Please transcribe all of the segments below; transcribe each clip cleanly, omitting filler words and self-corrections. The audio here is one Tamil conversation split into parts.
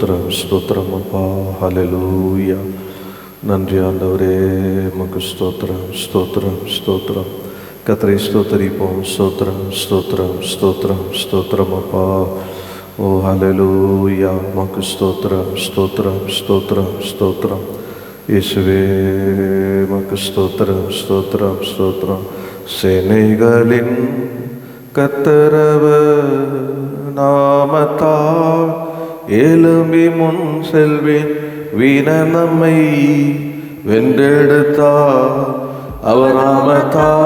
ஸ்தோத்திரம் அப்பா, ஹல்லேலூயா. நன்றி ஆண்டவரே, உமக்கு ஸ்தோத்திரம் ஸ்தோத்திரம் ஸ்தோத்திரம். கர்த்தரை ஸ்தோத்தரிப்போம். ஸ்தோத்திரம் ஸ்தோத்திரம் ஸ்தோத்திரம் ஸ்தோத்திரம் அப்பா. ஓ ஹல்லேலூயா, உமக்கு ஸ்தோத்திரம் ஸ்தோத்திரம் ஸ்தோத்திரம் ஸ்தோத்திரம். இயேசுவே உமக்கு ஸ்தோத்திரம் ஸ்தோத்திரம் ஸ்தோத்திரம். சேனைகளின் கர்த்தரவர் நாமத்தால் எழும்பி முன் செல்வேன். வீண நம்மை வென்றெடுத்தார் அவர் நாமத்தால்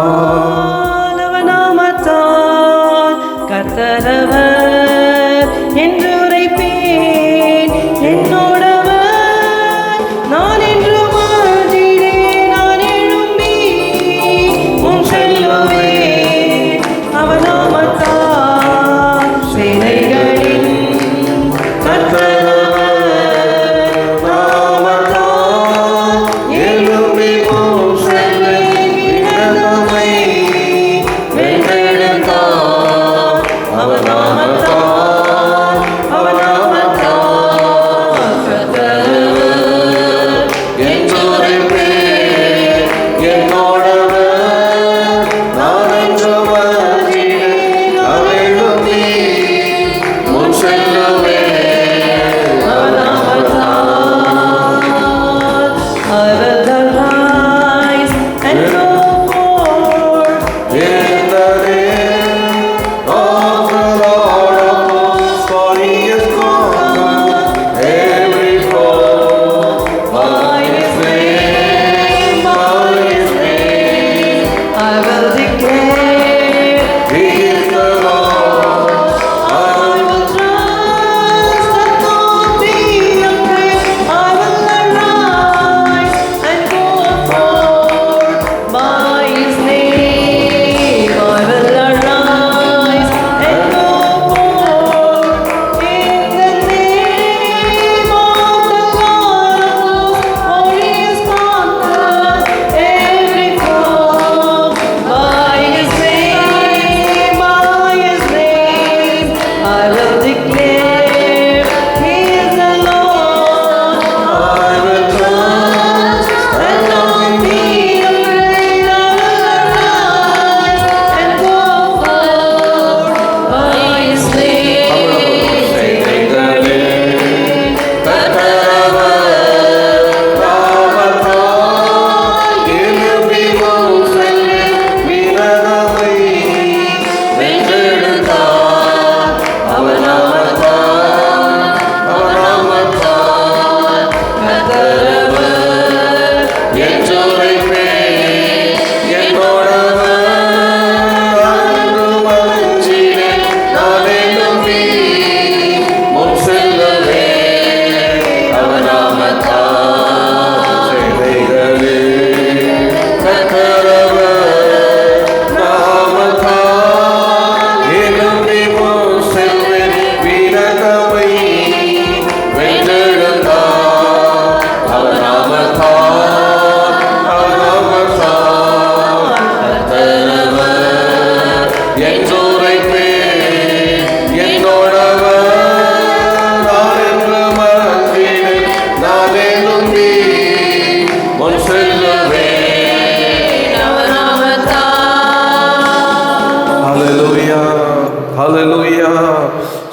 கர்த்தரவர் என்று உரைப்பேன். என்னோடவர் நான் என்று வாழ்கிறேன். நான் எழும்பி முன் செல்லுவேன் அவர் நாமத்தால். சேனைகளின்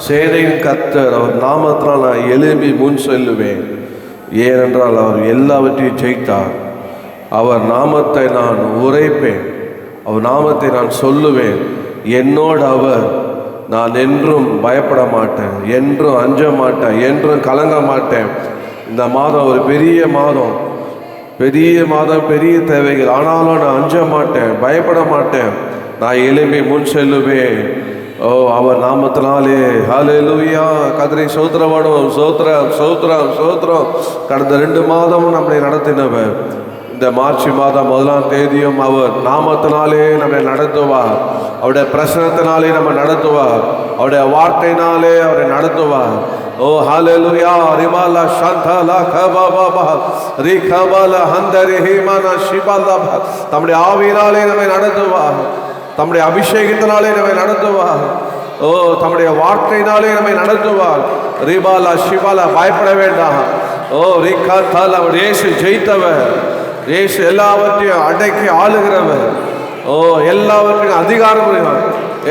சேனையின் கர்த்தர் அவர் நாமத்தினால் நான் எழும்பி முன் செல்லுவேன். ஏனென்றால் அவர் எல்லாவற்றையும் ஜெயித்தார். அவர் நாமத்தை நான் உரைப்பேன், அவர் நாமத்தை நான் சொல்லுவேன். என்னோடு அவர், நான் என்றும் பயப்பட மாட்டேன், என்றும் அஞ்ச மாட்டேன், என்றும் கலங்க மாட்டேன். இந்த மாதம் ஒரு பெரிய மாதம், பெரிய தேவைகள். ஆனாலும் நான் அஞ்ச மாட்டேன், பயப்பட மாட்டேன். நான் எழும்பி முன் செல்லுவேன். ஓ அவர் நாமத்தினாலே ஹல்லேலூயா. கர்த்தரை ஸ்தோத்திரப்படுவோம். ஸ்தோத்திரம் ஸ்தோத்திரம் ஸ்தோத்திரம். கடந்த 2 மாதமும் நம்மை நடத்தினவர். இந்த மார்ச் மாதம் 1ஆம் தேதியும் அவர் நாமத்தினாலே நம்மை நடத்துவார். அவருடைய பிரசனத்தினாலே நம்ம நடத்துவார். அவருடைய வார்த்தையினாலே அவரை நடத்துவார். ஓ ஹல்லேலூயா. ரிமாலா ஷந்தலா கபாபா ரிகபால ஹந்தரி ஹிமானா ஷிபாலா. நம்முடைய ஆவியினாலே நம்மை நடத்துவார். தம்முடைய அபிஷேகத்தினாலே நம்மை நடத்துவார். ஓ ஓ தம்முடைய வார்த்தையினாலே நம்மை நடத்துவார். ரிபாலா ஷிபாலா பயப்பட வேண்டாம். ஓ ரிகா தால் அவர் இயேசு ஜெயித்தவர். இயேசு எல்லாவற்றையும் அடக்கி ஆளுகிறவர். ஓ எல்லாவற்றையும் அதிகாரம் உடையவர்.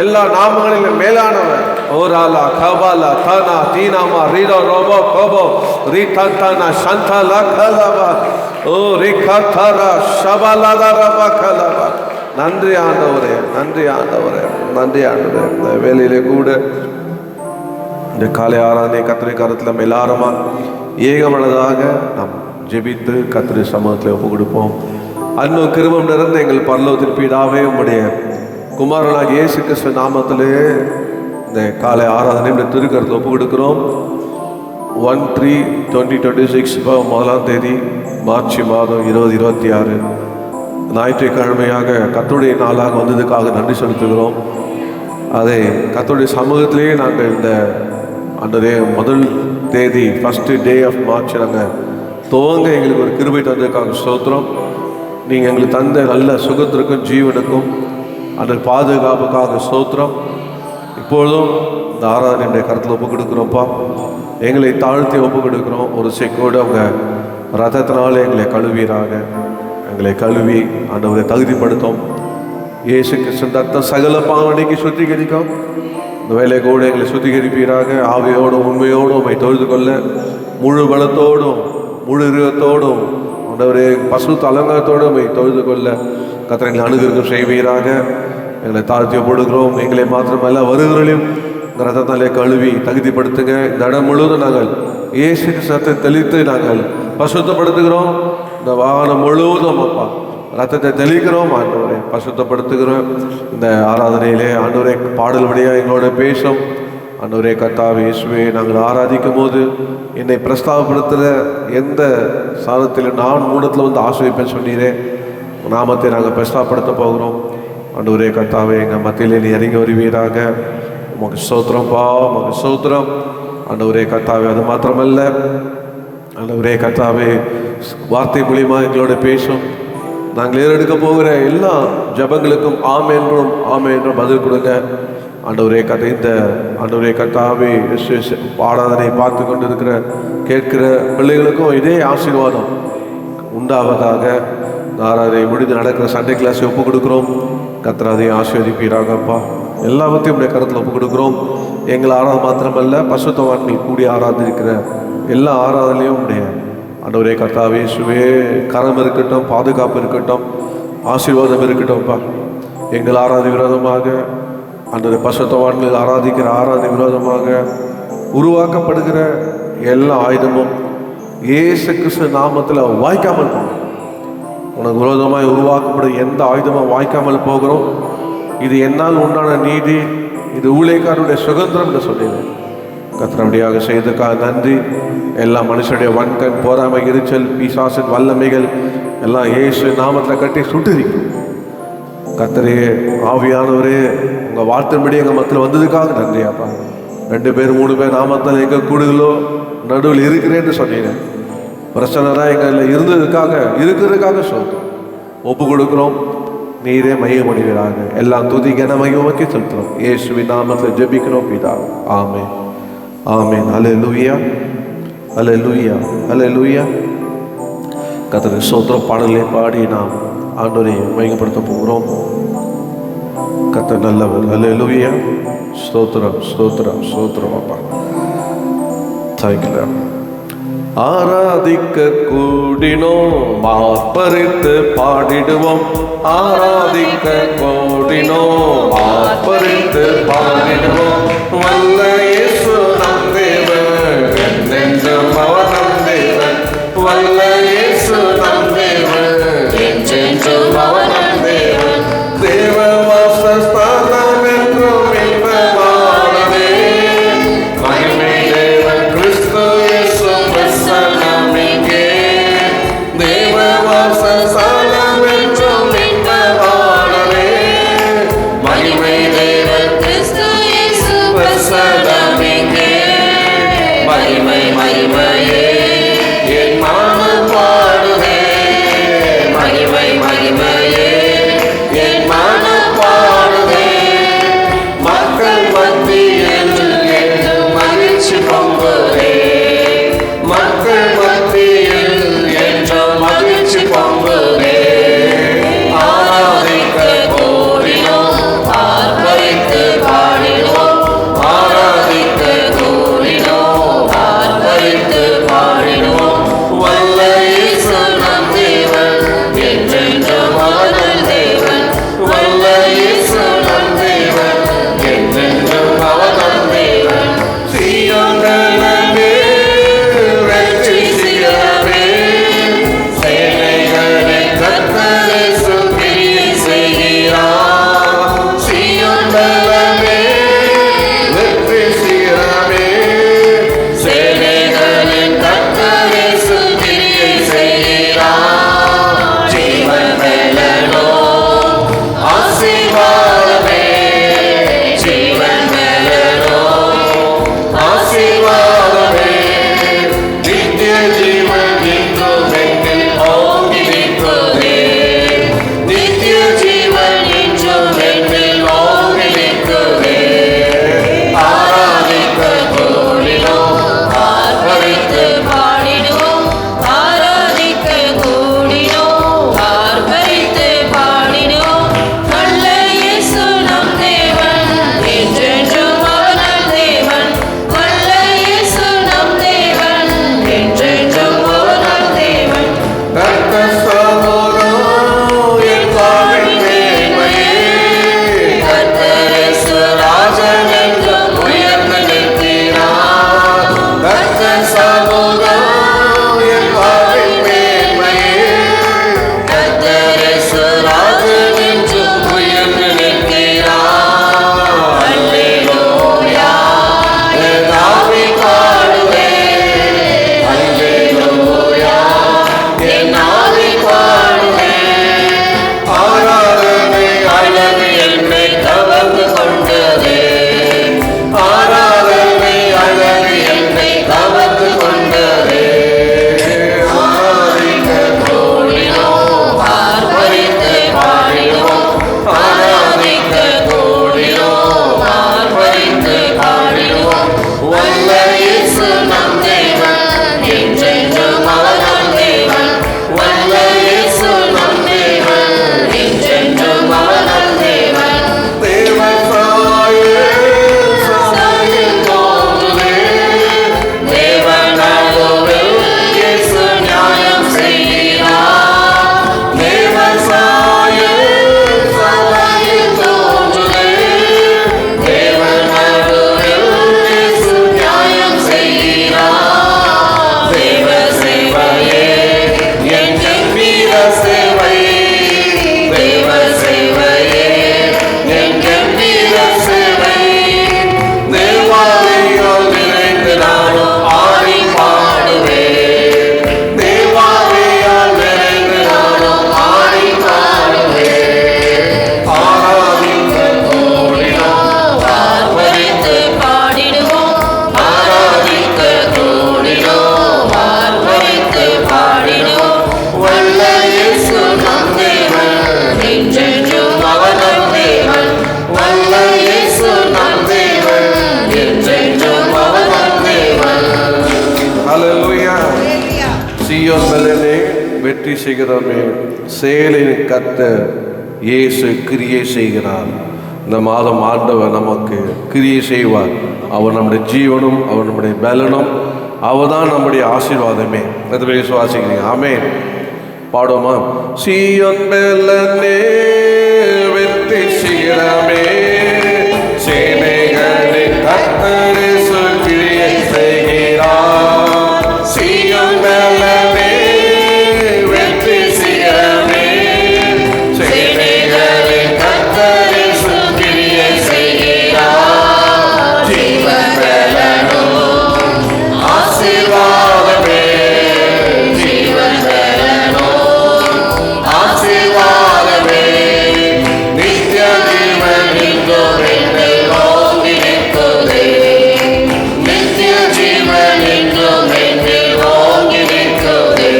எல்லா நாமங்களிலும் மேலானவர். ஓராலா கபாலா தானா தீனாமா ரீடோ ரோபோ கோபோ ரீதானா சந்தாலா கலபா ஓ ரிகா தாரா ஷபாலாதா ரபா கலபா. நன்றி ஆண்டவரே, நன்றி ஆண்டவரே, நன்றி ஆண்டவரே. இந்த வேலையிலே கூட இந்த காலை ஆராதனை கர்த்தருடைய கரத்தில் நம்ம எல்லாருமா ஏகமனதாக நாம் ஜெபித்து கர்த்தருடைய சமூகத்தில் ஒப்பு கொடுப்போம். அன்பு கிருபம் நிறைந்த எங்கள் பரலோகத்தின் பிதாவே, உம்முடைய குமாரனாகிய இயேசு கிறிஸ்து நாமத்திலே இந்த காலை ஆராதனை இந்த திருக்கரத்தில் ஒப்பு கொடுக்கிறோம். 1/3/2026 முதலாம் தேதி மார்ச் மாதம் 2026 ஞாயிற்றுக்கிழமையாக கர்த்தருடைய நாளாக வந்ததுக்காக நன்றி செலுத்துகிறோம். அதை கர்த்தருடைய சமூகத்திலேயே நாங்கள் இந்த அன்றைய முதல் தேதி ஃபஸ்ட்டு டே ஆஃப் மார்ச் நாங்கள் துவங்க எங்களுக்கு ஒரு கிருபை தந்ததுக்காக ஸ்தோத்திரம். நீங்கள் எங்களுக்கு தந்த நல்ல சுகத்திற்கும் ஜீவனுக்கும் அந்த பாதுகாப்புக்காக ஸ்தோத்திரம். இப்பொழுதும் இந்த ஆராதனையுடைய கருத்தில் ஒப்பு கொடுக்குறோம்ப்பா. எங்களை தாழ்த்தி ஒப்பு கொடுக்குறோம். ஒரு செக்கோடு அவங்க ரத்தத்தினால எங்களை கழுவீராக. எங்களை கழுவி ஆண்டவரை தகுதிப்படுத்தும். இயேசு கிறிஸ்து ரத்தம் சகல பாவனைக்கு சுத்திகரிக்கும். இந்த வேலை கூட எங்களை சுத்திகரிப்பீராக. ஆவியோடும் உண்மையோடும் உண்மை தொழுது கொள்ள முழு பலத்தோடும் முழு இருகத்தோடும் ஆண்டவரே பசுத்த அலங்காரத்தோடு உண்மை தொழுது கொள்ள கர்த்தரை அனுகிரகம் செய்வீராக. எங்களை தாழ்த்தி ஒப்படுகிறோம். எங்களை மாத்திரமல்ல வருகிறவர்களையும் இந்த ரத்தத்தாலே கழுவி தகுதிப்படுத்துங்க. இந்த இடம் முழுவதும் நாங்கள் இயேசு கிறிஸ்துவை தெளித்து நாங்கள் பசுத்தப்படுத்துகிறோம். இந்த வாகனம் முழுவதும் அப்பா ரத்தத்தை தெளிக்கிறோம். ஆண்டவரை பசுத்தப்படுத்துகிறோம். இந்த ஆராதனையிலே ஆண்டவரை பாடல் வழியாக எங்களோட பேசும். ஆண்டவரே கர்த்தாவே இயேசுவே, நாங்கள் ஆராதிக்கும் போது என்னை பிரஸ்தாபப்படுத்துகிற எந்த சாதத்தில் நான் மூலத்தில் வந்து ஆசிரியப்பேன் சொன்னீரே, நாமத்தை நாங்கள் பிரஸ்தாபப்படுத்த போகிறோம். ஆண்டவரே கர்த்தாவே எங்கள் மத்தியிலே நீ இறங்கி வருவீராக. உமக்கு ஸ்தோத்திரம்ப்பா, உமக்கு ஸ்தோத்திரம். ஆண்டவரே கர்த்தாவே அது மாத்திரமல்ல ஆண்டவரே கர்த்தாவே வார்த்தை மூலியமாக எங்களோட பேசும். நாங்கள் ஏறெடுக்க போகிற எல்லா ஜபங்களுக்கும் ஆமே என்றும் பதில் கொடுங்க. ஆண்டவரே இந்த ஆண்டவரே கர்த்தாவே பாடாதனை பார்த்து கொண்டு இருக்கிற கேட்கிற பிள்ளைகளுக்கும் இதே ஆசீர்வாதம் உண்டாவதாக. ஆராதனை முடிந்து நடக்கிற சண்டே கிளாஸை ஒப்பு கொடுக்குறோம். கர்த்தரையும் ஆசீர்வதிப்பீராகப்பா. எல்லாவற்றையும் உடைய கருத்தில் ஒப்பு கொடுக்குறோம். எங்கள் ஆராதனை மாத்திரமல்ல பசுத்தவான்கள் கூடி ஆராதிருக்கிற எல்லா ஆராதனையும் உடைய ஆண்டவரே கர்த்தாவே இயேசுவே கரம் இருக்கட்டும், பாதுகாப்பு இருக்கட்டும், ஆசீர்வாதம் இருக்கட்டும்ப்பா. எங்கள் ஆராதனை விரோதமாக ஆண்டவரே பசுத்தவான்கள் ஆராதிக்கிற ஆராதனை விரோதமாக உருவாக்கப்படுகிற எல்லா ஆயுதமும் இயேசு கிறிஸ்து நாமத்தில் வாய்க்காமல் போகும். உனக்கு விரோதமாக உருவாக்கப்படும் எந்த ஆயுதமும் வாய்க்காமல் போகிறோம். இது என்னால் உண்டான நீதி, இது ஊழியக்காரருடைய சுதந்திரம் என்று சொன்னேன். கர்த்தருடையாக செய்ததுக்காக நன்றி. எல்லா மனுஷனுடைய வன்கண் போராமை எரிச்சல் பிசாசின் வல்லமைகள் எல்லாம் இயேசு நாமத்தில் கட்டி சுட்டுதிக்கும். கர்த்தரே ஆவியானவரே உங்கள் வார்த்தையின்படி எங்கள் மத்தியில் வந்ததுக்காக நன்றியாப்பா. 2 பேர் 3 பேர் நாமத்தில் எங்கள் கூடுகளோ நடுவில் இருக்கிறேன்னு சொன்னீங்க. பிரச்சனைதான் எங்களில் இருக்கிறதுக்காக சொல்கிறோம். ஒப்பு கொடுக்குறோம். நீரே மையமணிவீராக. எல்லாம் துதி கன மையமாக்கி செலுத்துகிறோம். இயேசுவின் நாமத்தில் ஜெபிக்கிறோம் பிதா. ஆமென், ஆமென். அல்லேலூயா, அல்லேலூயா, அல்லேலூயா. கர்த்தருக்கு ஸ்தோத்திரம். பாடலை பாடி நாம் ஆண்டவரை மையப்படுத்த போகிறோம். கர்த்தர் நல்லவர். அல்லேலூயா. ஸ்தோத்திரம், ஸ்தோத்திரம், ஸ்தோத்திரம் அப்பா. தேங்க்யூ. ஆராதிக்க கூடினோம், ஆர்ப்பரித்து பாடிடுவோம். ஆராதிக்க கூடினோம், ஆர்ப்பரித்து பாடிடுவோம். வல்ல இயேசு நம் தேவன், என்றென்றும் அவர் நம் தேவன். வல்ல இயேசு நம் தேவன், என்றென்றும் அவர் நம் தேவன். தேவ வாசஸ்தானம் என்றும் இன்பமானதே. மகிமை தேவன் கிறிஸ்து இயேசு பிரசன்னம் இங்கே. தேவ வாசஸ்தானம் என்றும் இன்பமானதே. மகிமை தேவன் கிறிஸ்து இயேசு பிரசன்னம் இங்கே. அல்லேலூயா. சீயோன் பெலனே வெற்றி செய்கிறோமே, செயலின் கர்த்தர் இயேசு கிரியை செய்கிறார். இந்த மாதம் ஆண்டவர் நமக்கு கிரியை செய்வார். அவர் நம்முடைய ஜீவனும், அவர் நம்முடைய பலனும், அவர் தான் நம்முடைய ஆசீர்வாதமே. எத்தனை விசுவாசிக்கிறீங்க? ஆமென். பாடுமா? சீயோன் பெலனே வெற்றி செய்கிறோமே, சேனைகளின் கர்த்தர் இயேசு கிரியை செய்கிறார். சீயோன் பெலனே வெற்றி செய்கிறோமே, சேனைகளின் கர்த்தர் இயேசு கிரியை செய்கிறார். ஜீவன் பெலனும் ஆசீர்வாதமே, ஜீவன் பெலனும் ஆசீர்வாதமே, நித்திய ஜீவன் இன்றும் என்னில் ஓங்கி நிற்குதே, நித்திய ஜீவன் இன்றும் என்னில் ஓங்கி நிற்குதே.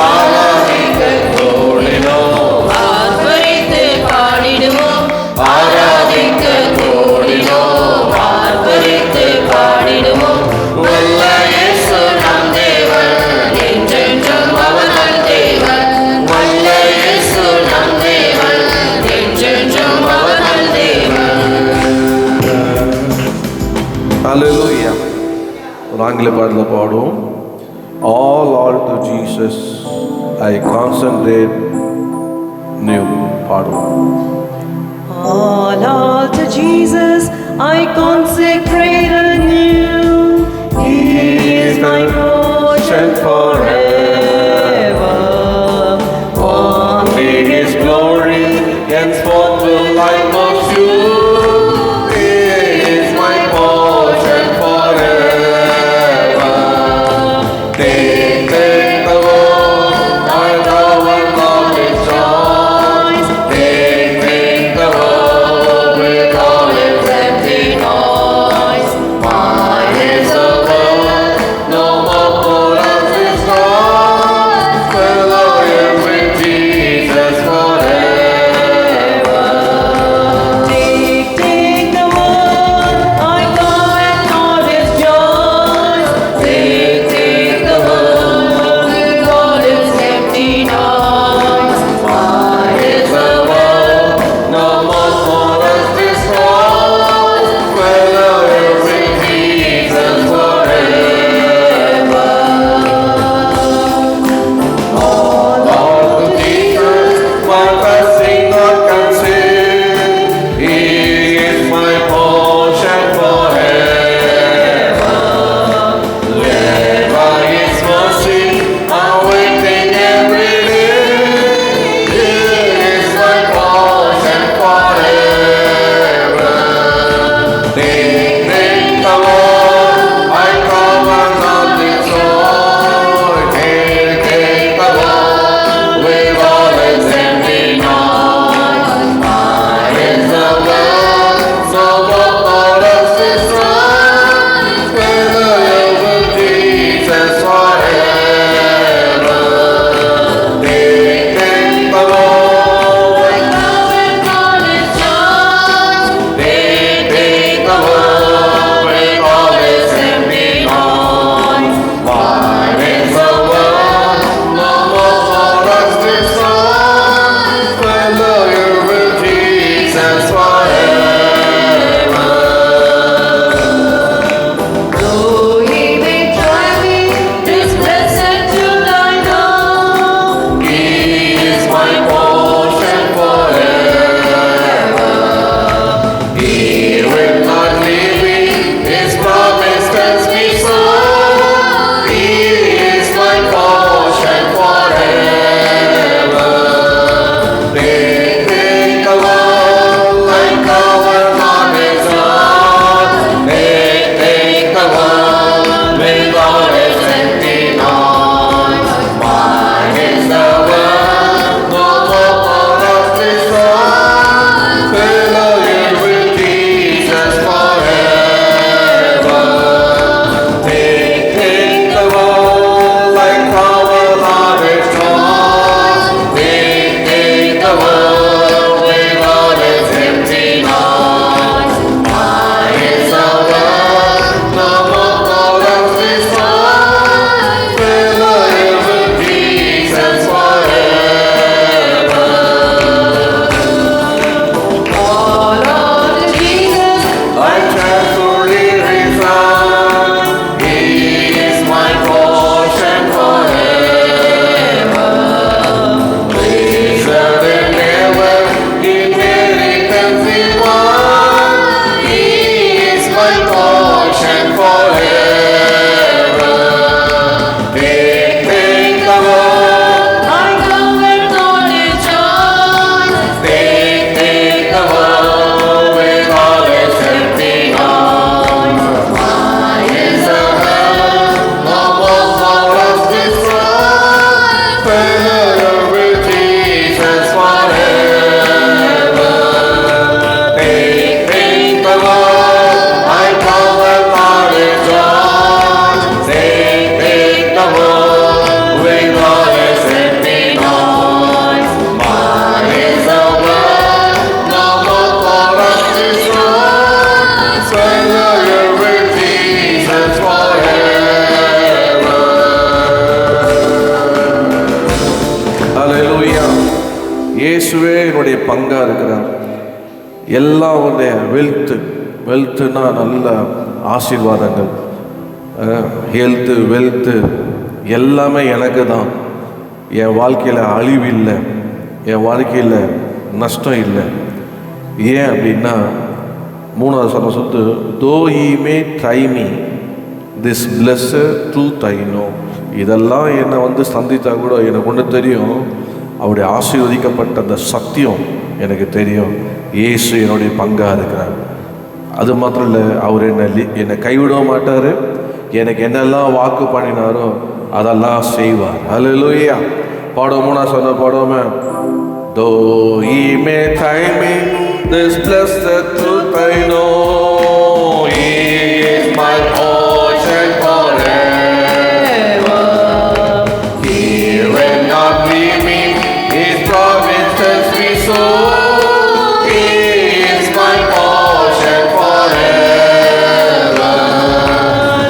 ஆராதிக்க தோழினோம், ஆர்ப்பரித்து பாடிடுவோம், ஆராதிக்க தோழினோம், ஆர்ப்பரித்து பாடிடுவோம். வல்ல இயேசு நம் தேவன், என்றென்றும் அவர் நல் தேவன். வல்ல இயேசு நம் தேவன். என்றென்றும் அவர் நல் தேவன். Hallelujah. ஒரு ஆங்கில பாடலில் பாடுவோம். All to Jesus I concentrate new. பாடுவோம். All to Jesus I consecrate anew. He is my portion forever. Only His glory henceforth will I pursue. He is my portion forever. Take the world, I love and all its joys. Take the world with all its empty noise. My இயேசுவே என்னுடைய பங்காக இருக்கிறார். எல்லாம் உடைய வெல்த்துனா நல்ல ஆசீர்வாதங்கள், ஹெல்த்து, வெல்த்து எல்லாமே எனக்கு தான். என் வாழ்க்கையில் அழிவு இல்லை, என் வாழ்க்கையில் நஷ்டம் இல்லை. ஏன் அப்படின்னா 3வது சொன்ன சொல்லிட்டு, though he may try me this pleasure truth I know. இதெல்லாம் என்னை சந்தித்தா கூட எனக்கு ஒன்று தெரியும், அவருடைய ஆசீர்வதிக்கப்பட்ட அந்த சத்தியம் எனக்கு தெரியும். இயேசு என்னுடைய பங்காக இருக்கிறார். அது மாத்திரம் இல்லை, அவர் என்னை கைவிட மாட்டார். எனக்கு என்னெல்லாம் வாக்கு பண்ணினாரோ அதெல்லாம் செய்வார். ஹல்லேலூயா. பாடுவோம். 3வது சொன்ன பாடுவோமே, though he may try me this blessed truth I know, he is my portion forever. He will not leave me, his promises we so. He is my portion forever.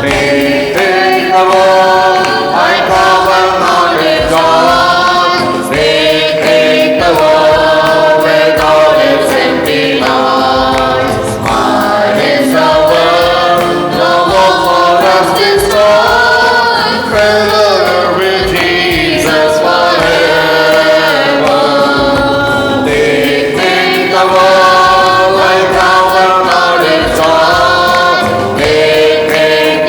Take the world, I cover not with God. Take the world with all its empty lies. Mine is the world, no more for us this Lord. Filled with Jesus forever. Take the world, I cover not its God. Take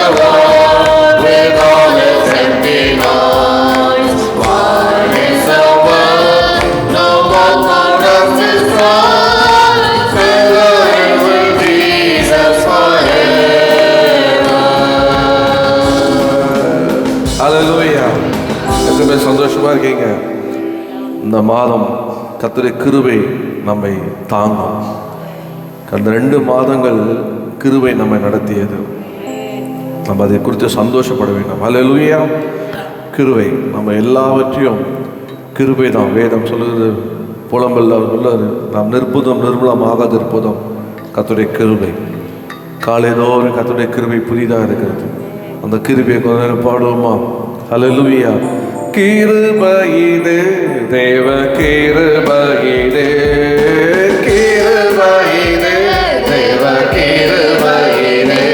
the world with all its empty lies. Mine is the world, no more for us this Lord. Filled with Jesus forever. Hallelujah. எத்தனை பேர் சந்தோஷமா இருக்கீங்க? இந்த மாதம் கர்த்தருடைய கிருபை நம்மை தாங்கும். கடந்த 2 மாதங்கள் கிருபை நம்மை நடத்தியது. நம்ம அதை குறித்து சந்தோஷப்பட வேண்டும். ஹல்லேலூயா. கிருபை நம்ம எல்லாவற்றையும் கிருபை தான். வேதம் சொல்லுகிறது, புலம்பல்ல உள்ளது, நாம் நிற்பதும் நிர்மூலமாகாது இருப்பதும் கர்த்தருடைய கிருபை. காலைதோறும் கர்த்தருடைய கிருபை புதிதாக இருக்கிறது. அந்த கிருபையை கொஞ்ச நேரம் பாடுவோமா? ஹல்லேலூயா. கிருபையிலே தேவ கிருபையிலே, கிருபையிலே தேவ கிருபையிலே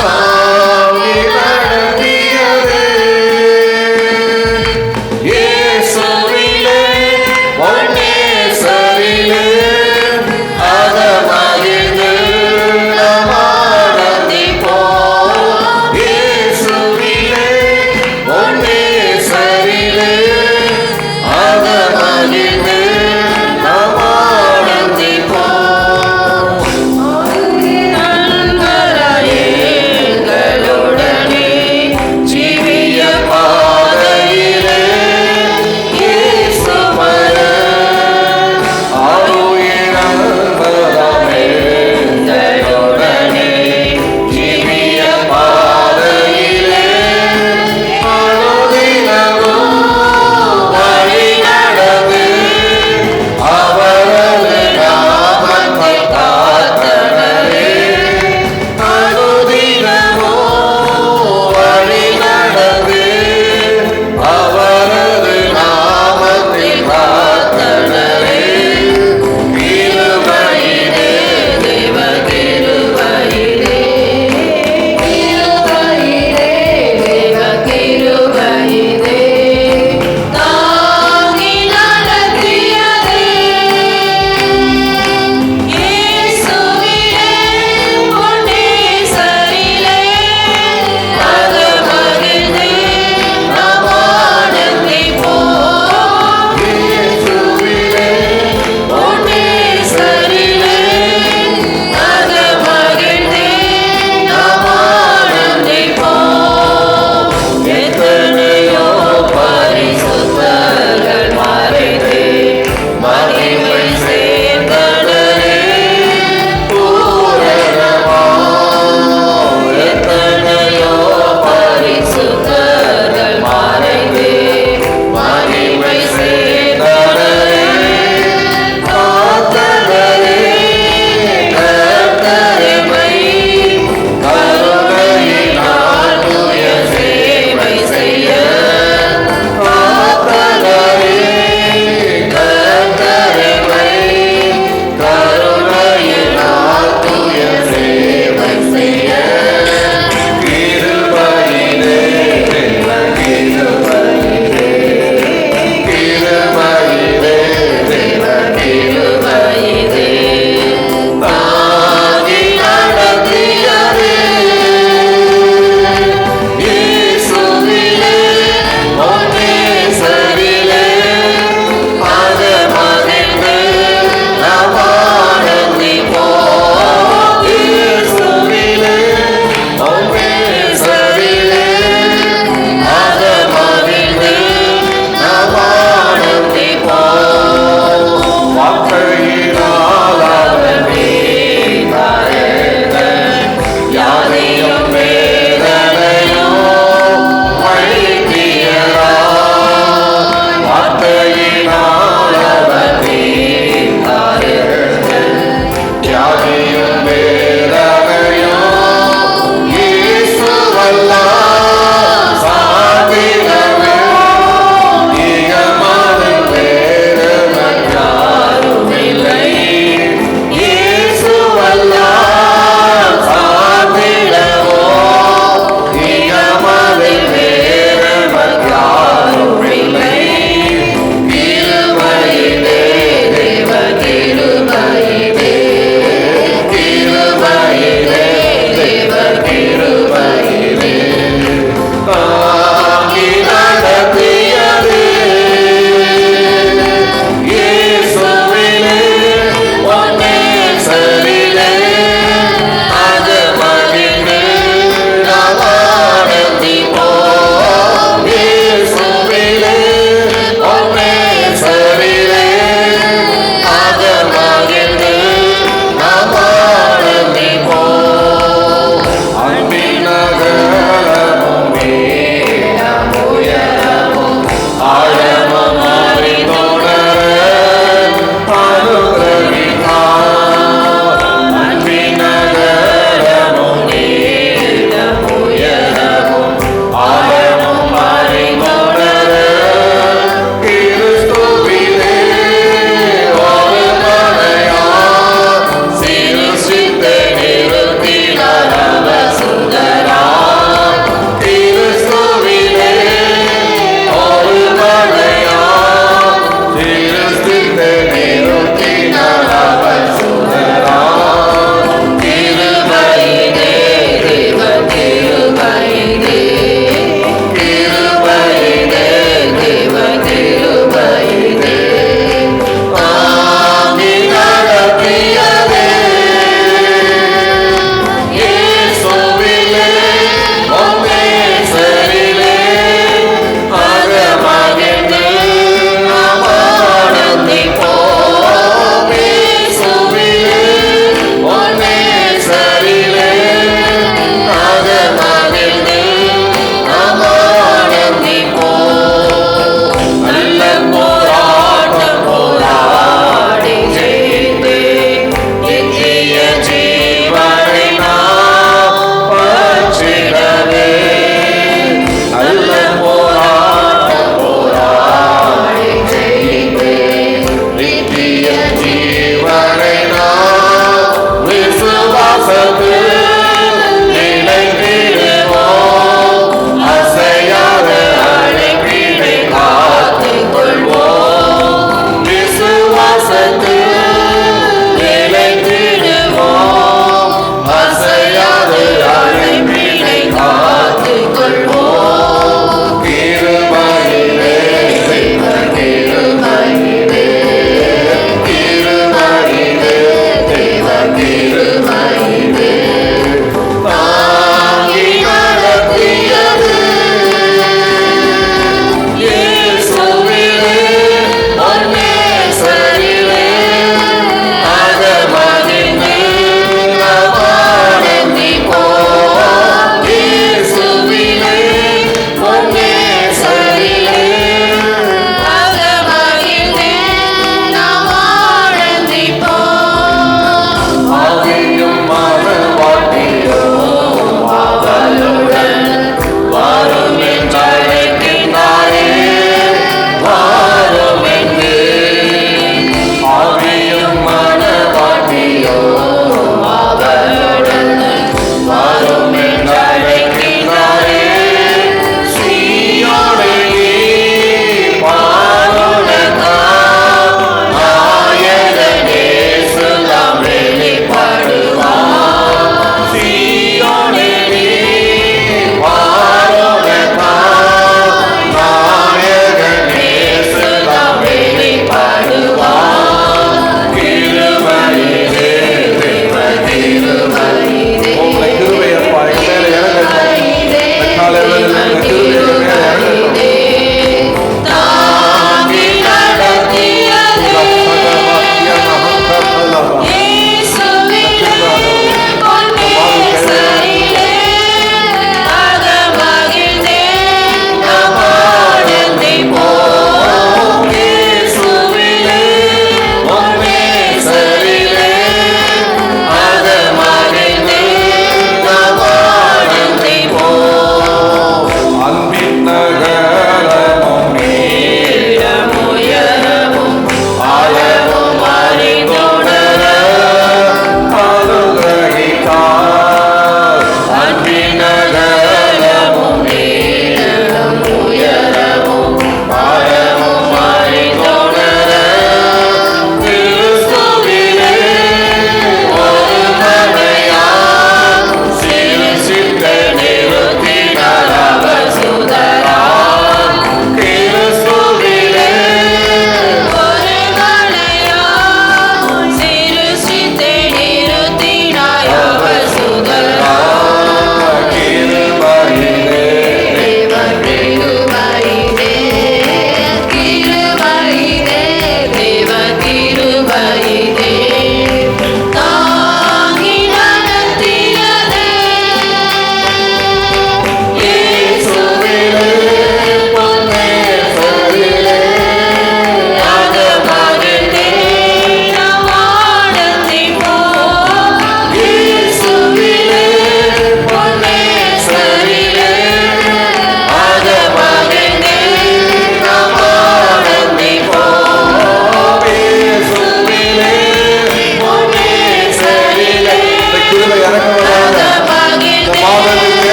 தாங்கி நடத்தியதே. இயேசுவிலே பொன்னேசரிலே அதமகிழ்ந்து நாம் ஆனந்திப்போம். இயேசுவிலே பொன்னேசரிலே அதமகிழ்ந்து நாம்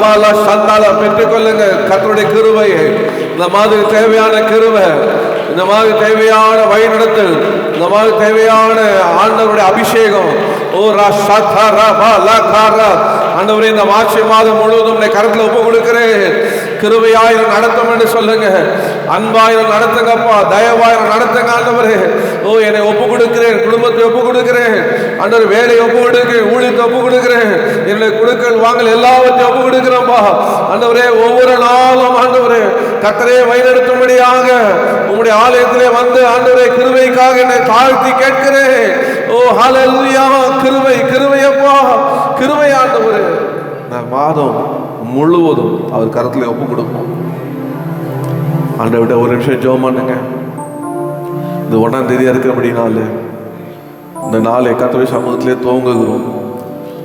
ரபாலா சந்தால பெற்றுக்கொள்ளுங்க கர்த்தருடைய கிருபையை. இந்த மாதிரி தேவையான கிருபை, இந்த மாதிரி தேவையான வழிநடத்தல், இந்த மாதிரி தேவையான ஆண்டவருடைய அபிஷேகம். ஓ ராஷா ரபா லகாரா ஆண்டவரே, இந்த மார்ச் மாதம் முழுவதும் கருத்துல ஒப்பு கொடுக்கிறேன். கிருபையாயிரம் நடத்தும் என்று சொல்லுங்க. அன்பாயிரம் நடத்துங்கப்பா, தயவாயிரம் நடத்துங்க ஆண்டவரே. ஓ என்னை ஒப்பு கொடுக்கிறேன், குடும்பத்தை ஒப்பு கொடுக்கிறேன் ஆண்டவர், வேலையை ஒப்பு கொடுக்கிறேன், ஊழியத்தை ஒப்பு கொடுக்கிறேன், என்னுடைய குடுக்கல் வாங்கல் எல்லாவற்றையும் ஒப்பு கொடுக்கிறேன்ப்பா ஆண்டவரே. ஒவ்வொரு நாளும் ஆண்டவரே கர்த்தரே வழிநடத்தும்படியாக உங்களுடைய ஆலயத்திலே வந்து ஆண்டவரே கிருபைக்காக என்னை தாழ்த்தி கேட்கிறேன். ஓ ஹல்லேலூயா, கிருபை கிருபையப்பா, கிருபை ஆண்டவரே. நான் மாதம் முழுவதும் அவர் கருத்துல ஒப்பு கொடுப்போம். ஆண்டவர்கிட்ட ஒரு நிமிஷம் ஜெபம் பண்ணுங்க. இந்த 1ஆம் தேதியா இருக்கிறபடினால இந்த நாளை கர்த்தருடைய சமூகத்திலே துவங்குகிறோம்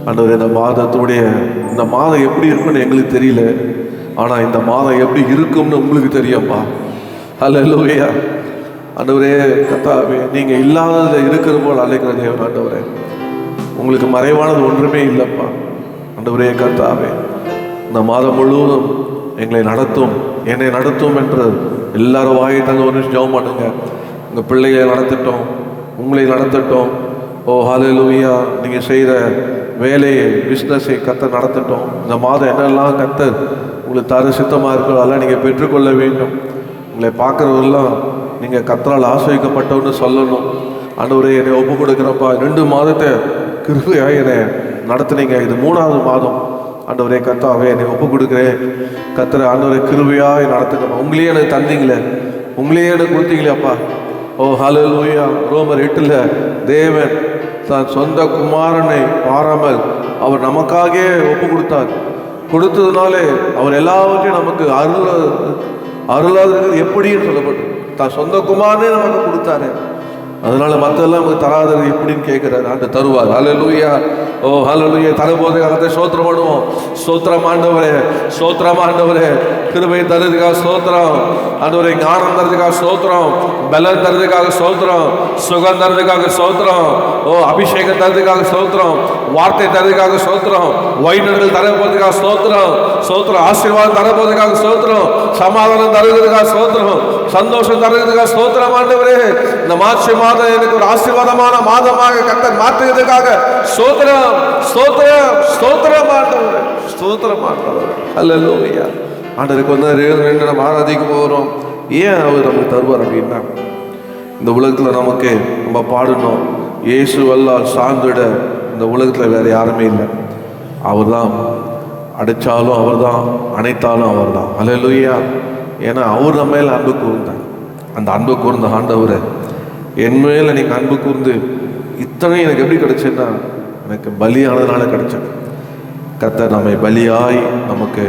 ஆண்டவரே. இந்த மாதத்துடைய இந்த மாதம் எப்படி இருக்குன்னு எங்களுக்கு தெரியல, ஆனா இந்த மாதம் எப்படி இருக்கும்னு உங்களுக்கு தெரியும்பா. ஹல்லேலூயா ஆண்டவரே. கர்த்தாவே, நீங்க இல்லாததுல இருக்கிற போல் அழைக்கிற தேவன் ஆண்டவரே. உங்களுக்கு மறைவானது ஒன்றுமே இல்லைப்பா ஆண்டவரே. கர்த்தாவே, இந்த மாதம் முழுவதும் எங்களை நடத்தும், என்னை நடத்தும் என்று எல்லாரும் வாங்கிட்டாங்க. ஒரு நிமிஷம் ஜெபம் பண்ணுங்க. உங்கள் பிள்ளைகளை நடத்தட்டும், உங்களை நடத்தட்டும். ஓ ஹல்லேலூயா. நீங்கள் செய்கிற வேலையை, பிஸ்னஸை கர்த்தர் நடத்தட்டும். இந்த மாதம் என்னெல்லாம் கர்த்தர் உங்களுக்கு தர சித்தமாக இருக்கோ அதெல்லாம் நீங்கள் பெற்றுக்கொள்ள வேண்டும். உங்களை பார்க்குறவரெல்லாம் நீங்கள் கர்த்தரால் ஆசிரியக்கப்பட்டவன்னு சொல்லணும். ஆண்டவரே, என்னை ஒப்பு கொடுக்குறப்பா. 2 மாதத்தை கிருபையாக என்னை நடத்துனீங்க, இது 3ஆவது மாதம் ஆண்டவரே. கர்த்தாவே, என்னை ஒப்பு கொடுக்குறேன். கர்த்தரை ஆண்டவரே கிருபையாய் நடத்துங்கப்பா. உங்களையே எனக்கு தந்தீங்களே, உங்களையே எனக்கு கொடுத்தீங்களேப்பா. ஓ ஹல்லேலூயா. ரோமர் 8 தேவன் தன் சொந்த குமாரனை பாராமல் அவர் நமக்காக ஒப்பு கொடுத்தார். கொடுத்ததுனாலே அவர் எல்லாவற்றையும் நமக்கு அருளாது எப்படின்னு சொல்லப்பட்டு தான் சொந்த குமாரனே நமக்கு கொடுத்தாரு. அதனால மற்றெல்லாம் நமக்கு தராதது எப்படின்னு கேட்கிறாரு. ஆண்டு தருவார். ஹல்லேலூயா. ஓ ஹல்லேலூயா. தரும்போது அதை ஸ்தோத்திரம் பண்ணுவோம். ஸ்தோத்திரம் ஆண்டவரே, ஸ்தோத்திரம் ஆண்டவரே. கிருபை தருவதுக்காக ஸ்தோத்திரம் ஆண்டவரே. ஞானம் தருவதுக்காக ஸ்தோத்திரம், பலம் தருவதுக்காக ஸ்தோத்திரம், சுகம் தருவதுக்காக ஸ்தோத்திரம், ஓ அபிஷேகம் தருவதுக்காக ஸ்தோத்திரம், வார்த்தை தருவதுக்காக ஸ்தோத்திரம், வழிநடத்தல் தரப்போவதுக்காக ஸ்தோத்திரம், ஸ்தோத்திரம், ஆசீர்வாதம் தரப்போவதுக்காக ஸ்தோத்திரம், சமாதானம் தருவதற்காக ஸ்தோத்திரம், சந்தோஷம் தருவதற்காக ஸ்தோத்திரம் ஆண்டவரே. இந்த மார்ச் மாதம் எனக்கு ஒரு ஆசீர்வாதமான மாதமாக கர்த்தர் மாற்றுவதற்காக ஸ்தோத்திரம், ஸ்தோத்திரம், ஸ்தோத்திரம் ஆண்டவரே, ஸ்தோத்திரம் ஆண்டவரே. ஹல்லேலூயா. ஆண்டவருக்கு வந்து 2 நம்ம ஆராதிக்க போகிறோம். ஏன் அவர் நமக்கு தருவார் அப்படின்னா, இந்த உலகத்தில் நமக்கு நம்ம பாடணும், இயேசுவல்லால் சார்ந்திட இந்த உலகத்தில் வேறு யாருமே இல்லை. அவர் தான் அடைச்சாலும் அவர் தான், அணைத்தாலும் அவர் தான். ஹல்லேலூயா. ஏன்னா அவர் நம்ம மேலே அன்பு கூர்ந்தார். அந்த அன்பு கூர்ந்த ஆண்டவரை என் மேலே நீங்கள் அன்பு கூர்ந்து இத்தனை எனக்கு எப்படி கிடைச்சேன்னா எனக்கு பலியானதுனால கிடைச்சது. கர்த்தர் நம்மை பலியாய் நமக்கு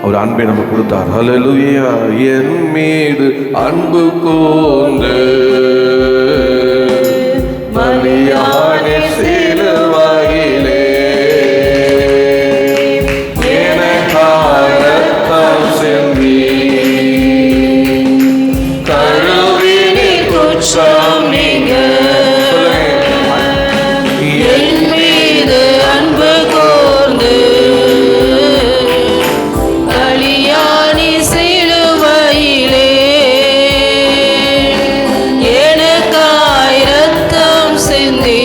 அவர் அன்பை நமக்கு கொடுத்தார். ஹல்லேலூயா. என் மீது அன்பு கூர்ந்து பலியான சிலுவையிலே எனக்காக ரத்தம் சிந்தி கழுவினி குற்றம் நீங்க. என் மீது அன்பு கூர்ந்து கலியாணி சிலுவையிலே எனக்காய் ரத்தம் சிந்தி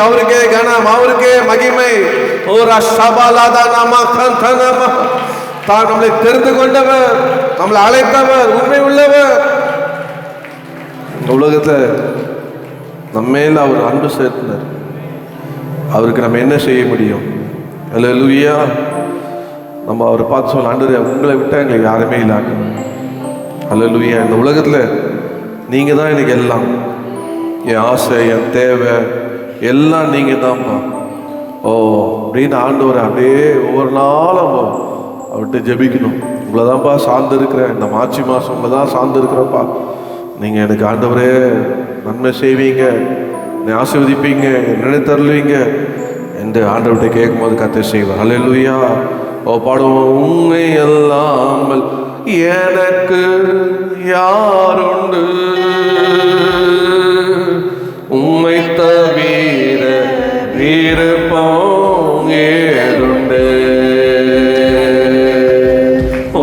அவருக்கே கனம், அவருக்கே மகிமை. ஓ ரஷபலாதா நம கந்தனம. தான் நம்மளை தெரிந்து கொண்டவர், நம்மளை அழைத்தவர், உண்மை உள்ளவர். இந்த உலகத்துல நம்ம மேல அவர் அன்பு சேர்த்தார். அவருக்கு நம்ம என்ன செய்ய முடியும்? அல்லேலூயா. நம்ம அவரை பார்த்து சொல்ல, ஆண்டவரே உங்களை விட்டா எங்களுக்கு யாருமே இல்லாங்க. அல்லேலூயா. இந்த உலகத்துல நீங்க தான் எனக்கு எல்லாம். என் ஆசை, என் தேவை எல்லாம் நீங்க தான்ப்பா. ஓ அப்படின்னு ஆண்டவரை அப்படியே ஒவ்வொரு நாளும் அவர்கிட்ட ஜெபிக்கணும். உங்களை தான்ப்பா சார்ந்து இருக்கிறேன். இந்த மார்ச் மாதம் உங்களை தான் சார்ந்து இருக்கிறப்பா. நீங்கள் எனக்கு ஆண்டவரே நன்மை செய்வீங்க, என்னை ஆசீர்வதிப்பீங்க, நினைத்தருளுவீங்க என்று ஆண்டவர்கிட்ட கேட்கும்போது கர்த்தர் செய்வார். அல்லேலூயா. ஓ பாடுவோம். உண்மை அல்லாமல் எனக்கு யாருண்டு, உம்மை தவிர விருப்பம் ஏதுண்டு,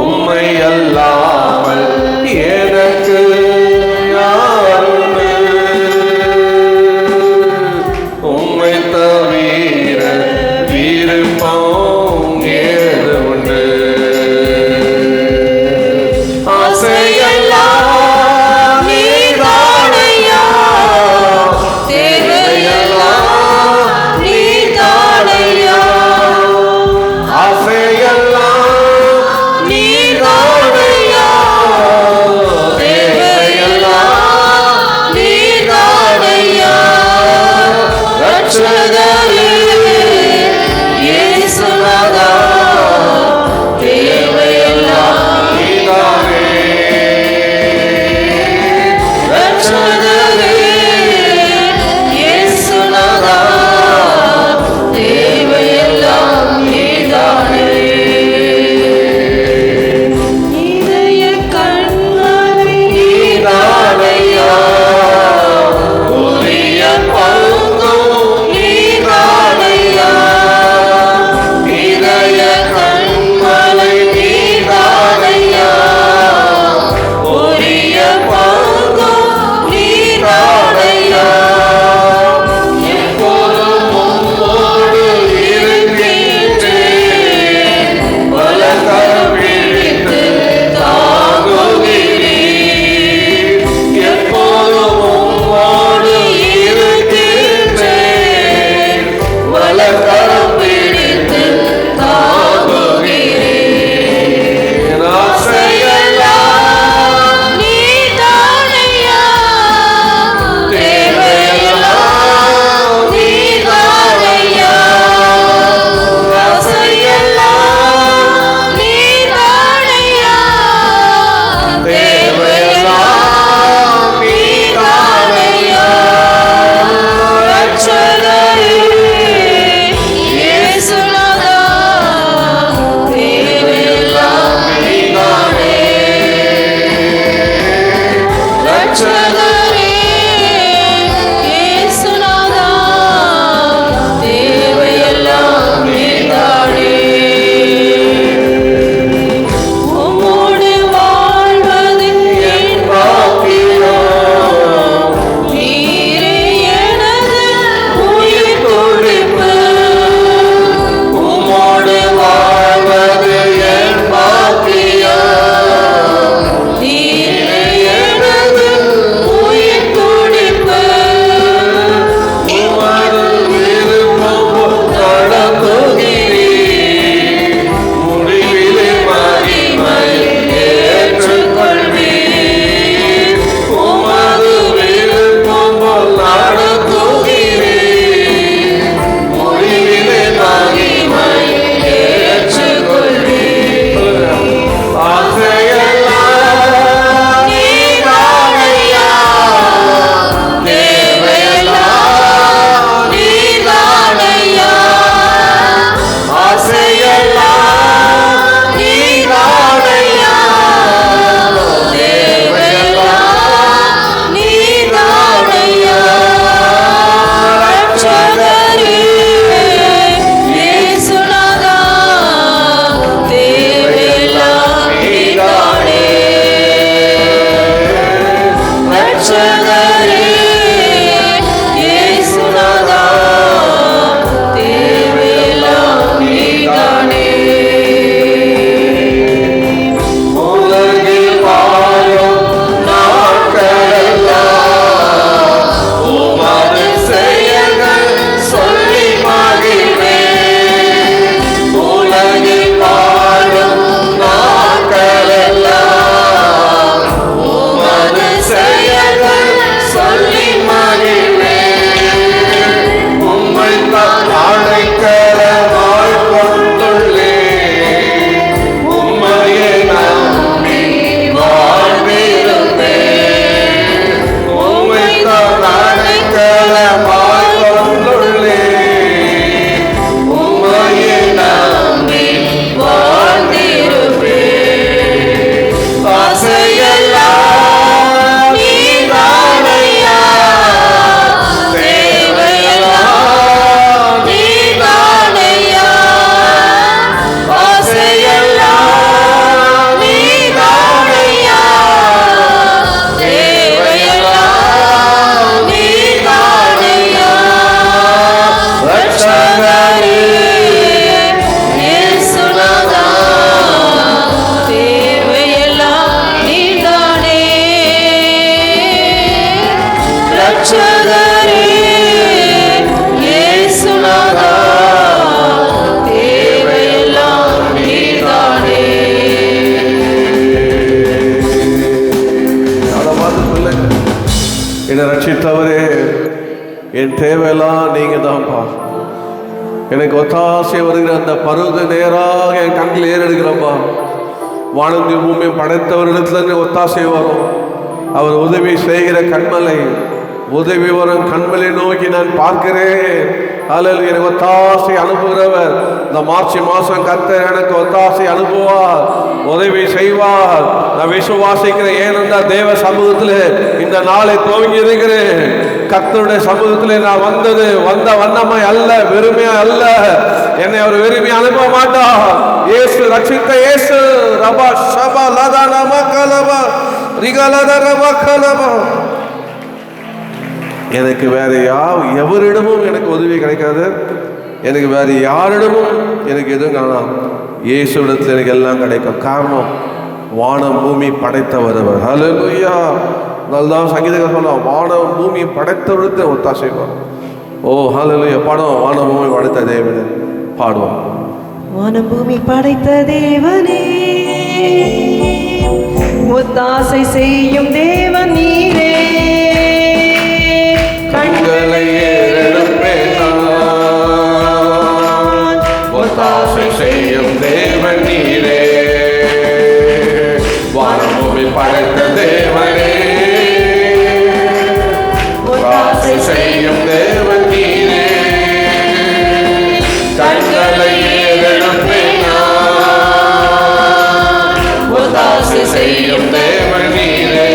உம்மை அல்லாமல் எனக்கு யாருண்டு, உம்மை தவிர விருப்பம் ஏதுண்டு. ஆசையெல்லாம் நீதானையா, தேவையெல்லாம் நீதானையா, என் தேவையெல்லாம் நீங்க தான்ப்பா. எனக்கு ஒத்தாசை வருகிற அந்த பருவ நேராக என் கண்ணில் ஏறெடுக்கிறப்பா. வானந்தி பூமியை படைத்தவரிடத்துல ஒத்தாசை வரும். அவர் உதவி செய்கிற கண்மலை, உதவி வரும் கண்மலை நோக்கி நான் பார்க்கிறேன். அல்லது எனக்கு ஒத்தாசை அனுப்புகிறவர் இந்த மார்ச் மாசம் கர்த்தர் எனக்கு ஒத்தாசை அனுப்புவார், உதவி செய்வார். நான் விசுவாசிக்கிறேன். ஏனென்றால் தேவ சமூகத்தில் இந்த நாளை துவங்கி இருக்கிறேன். கர்த்தருடைய சமூகத்தில் நான் வந்த வண்ணமாய் அல்ல, வெறுமையா அல்ல. என்னை அவர் வெறுமையை அனுப்ப மாட்டார். இயேசு ரட்சித்த இயேசு. ரபா ஷபா லதா நமக்கலபா ரிகலத ரபக்கலபா. எனக்கு வேற எவரிடமும் எனக்கு உதவி கிடைக்காது. எனக்கு வேற யாரிடமும் எனக்கு எதுவும் காணாம். இயேசுவிடத்தில் எனக்கு எல்லாம் கிடைக்கும். காரணம், வானம் பூமி படைத்தவர் அவர். ஹல்லேலூயா. அதுதான் சங்கீதக்காரர் சொன்னார், வானம் பூமி படைத்தவரிடத்தில் ஒத்தாசை வரும். ஓ ஹல்லேலூயா. பாடுவோம், வானம் பூமி படைத்த தேவனே பாடுவோம். வானம் பூமி படைத்த தேவனே, ஒத்தாசை செய்யும் தேவன் நீரே. கண்களை ஏறெடுப்பேன் நான், ஒத்தாசை செய்யும் தேவன் நீரே. வானம் பூமி படைத்த தேவனே, ஒத்தாசை செய்யும் தேவன் நீரே. கண்களை ஏறெடுப்பேன் நான், ஒத்தாசை செய்யும் தேவன் நீரே.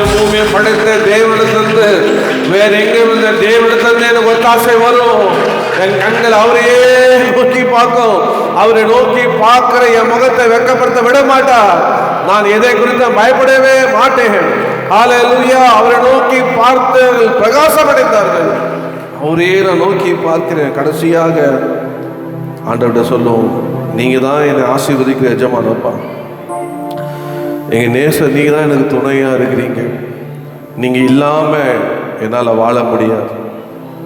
வானத்தையும் பூமியை படைத்த தேவனிடத்திலிருந்து வேற எங்கிருந்து தேவனிடத்திலிருந்து எனக்கு ஒத்தாசை வரும். என் கண்கள் அவரையே நோக்கி பார்க்கும். அவரை நோக்கி பார்க்கிற என் முகத்தை வெட்கப்படுத்த விட மாட்டார். நான் எதை குறித்து பயப்படவே மாட்டேன். ஹல்லேலூயா. அவரை நோக்கி பார்த்து பிரகாசம் அடைந்தார்கள். அவரே நான் நோக்கி பார்க்கிறேன். கடைசியாக ஆண்டவர்கிட்ட சொல்லும், நீங்க தான் என்னை ஆசீர்வதிக்கிற எஜமானப்பா, எங்க நேசர், நீங்க தான் எனக்கு துணையா இருக்கிறீங்க. நீங்க இல்லாம என்னால் வாழ முடியாது.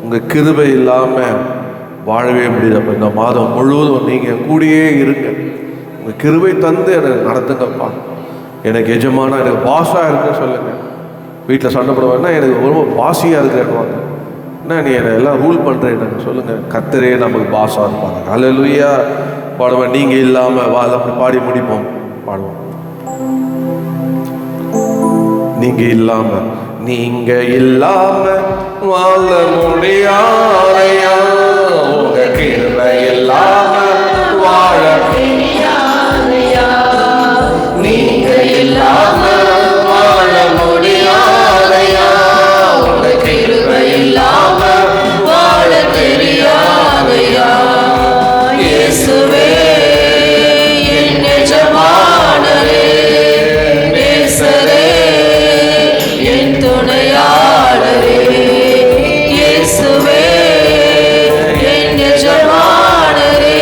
உங்க கிருபை இல்லாம வாழவே முடியாது. இந்த மாதம் முழுவதும் நீங்க என் கூடயே இருங்க. உங்க கிருபை தந்து எனக்கு நடத்துங்கப்பா. எனக்கு எஜமானா, எனக்கு பாஸா இருக்க சொல்லுங்க. வீட்டில் சண்டை போடுவேன்னா எனக்கு ரொம்ப பாசியா இருக்கிறேன்னு என்ன, நீ என்னை எல்லாம் ரூல் பண்ணுறேன்னு சொல்லுங்க. கர்த்தரே நமக்கு பாஸாக இருப்பாங்க. ஹல்லேலூயா. பாடுவேன். நீங்கள் இல்லாமல் வாழ பாடி முடிப்போம். பாடுவோம். நீங்க இல்லாம வாழ முடியாதையா, உங்க கிருபை இல்லாம வாழ முடியாதையா, நீங்க இல்லாம வாழ முடியாதையா, உங்க கிருபை இல்லாம வாழ தெரியாதையா. இயேசுவே என் எஜமானரே, நேசரே என் துணையாளரே, இயேசுவே என் எஜமானரே,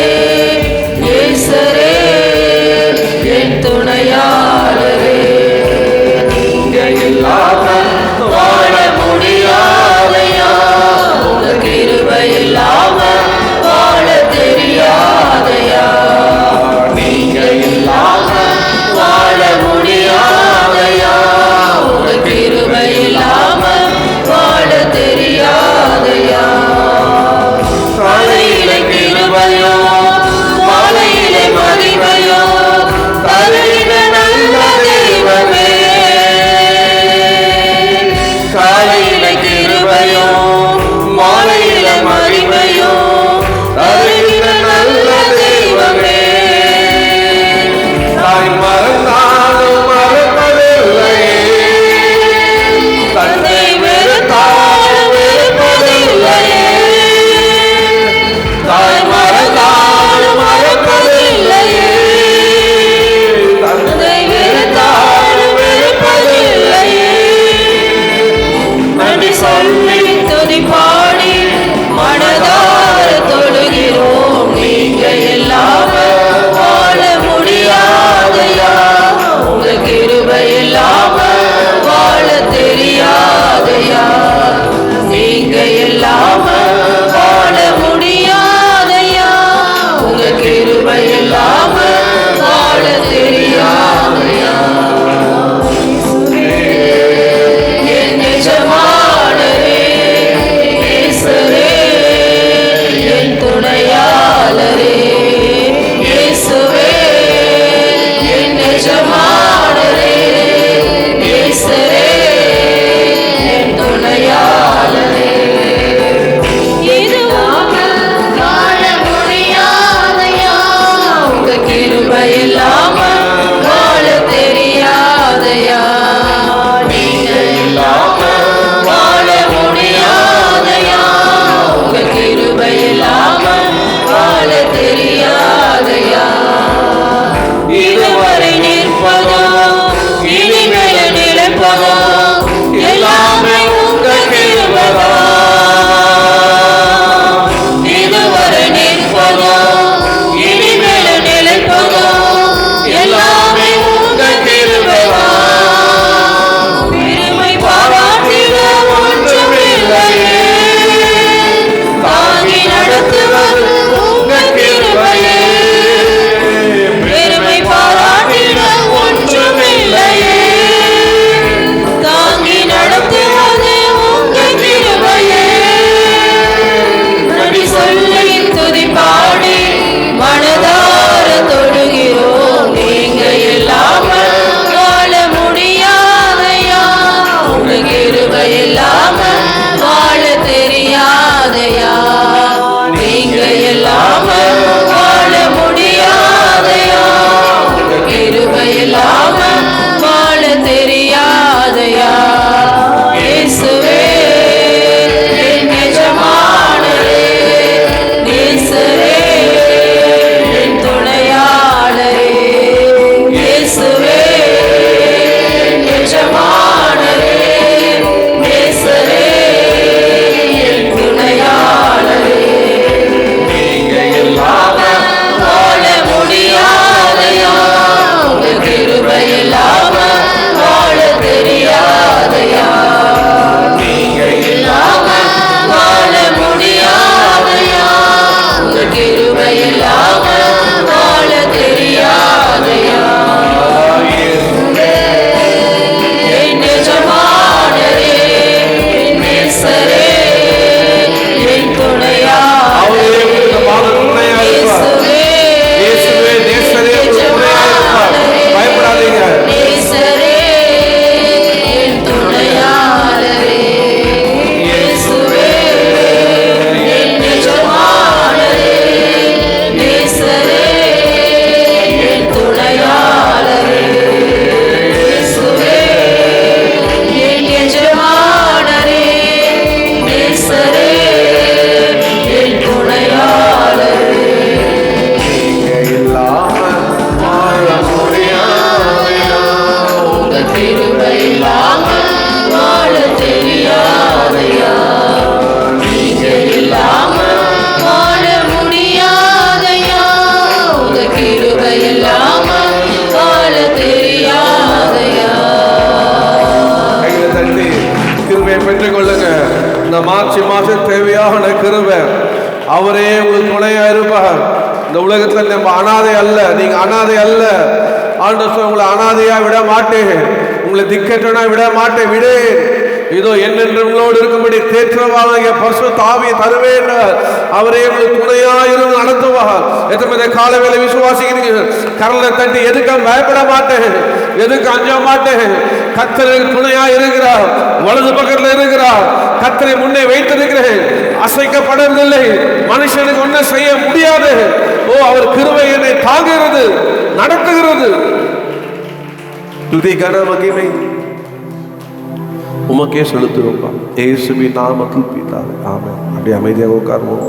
கிருபையை பெற்றுக்கொள்ளுங்க. இந்த மார்ச் மாதம் தேவையான கிருபை. அவரே உங்களுக்கு துணையா இருப்பார். இந்த உலகத்தில் நம்ம அனாதை அல்ல, நீங்க அனாதை அல்ல. ஆண்டவர் உங்களை அனாதையா விட மாட்டேன், உங்களை திக்கற்றனா விட மாட்டேன், விடேன். இதோ என்னென்று உங்களோடு இருக்கும்படி தேற்றவாகிய பரிசுத்த ஆவியை தருவேன். அவரே உங்களுக்கு துணையா இருந்து நடத்துவார். எத்தனை கால வேலை விசுவாசிக்கிறீங்க? கரலை தட்டி எதுக்க பயப்பட மாட்டேன், எதுக்கு அஞ்ச மாட்டேன். கர்த்தர் துணையா இருக்கிறார், வலது பக்கத்தில் இருக்கிறார். கர்த்தரை முன்னே வைத்திருக்கிறேன், அசைக்கப்படுவதில்லை. மனுஷனுக்கு ஒன்றும் செய்ய முடியாது. ஓ, அவர் கிருபை என்னை தாங்குகிறது, நடத்துகிறது. துதி கன மகிமை உமக்கே செலுத்துவோம். இயேசுவின் நாமத்தில் பிதாவே, ஆமென். அப்படியே அமைதியாக உட்காருவோம்.